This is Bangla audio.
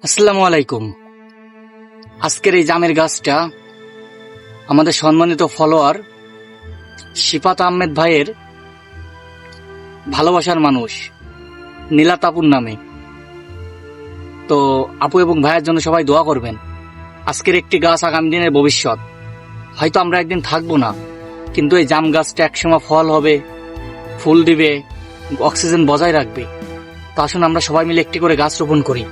আসসালামু আলাইকুম। আজকের এই জামের গাছটা আমাদের সম্মানিত ফলোয়ার শিফাত আহমেদ ভাইয়ের ভালোবাসার মানুষ নীলা তাপুর নামে। তো আপু এবং ভাইয়ের জন্য সবাই দোয়া করবেন। আজকের একটি গাছ আগামী দিনের ভবিষ্যৎ। হয়তো আমরা একদিন থাকবো না, কিন্তু এই জাম গাছটা একসময় ফল হবে, ফুল দিবে, অক্সিজেন বজায় রাখবে। তো আসুন আমরা সবাই মিলে একটি করে গাছ রোপণ করি।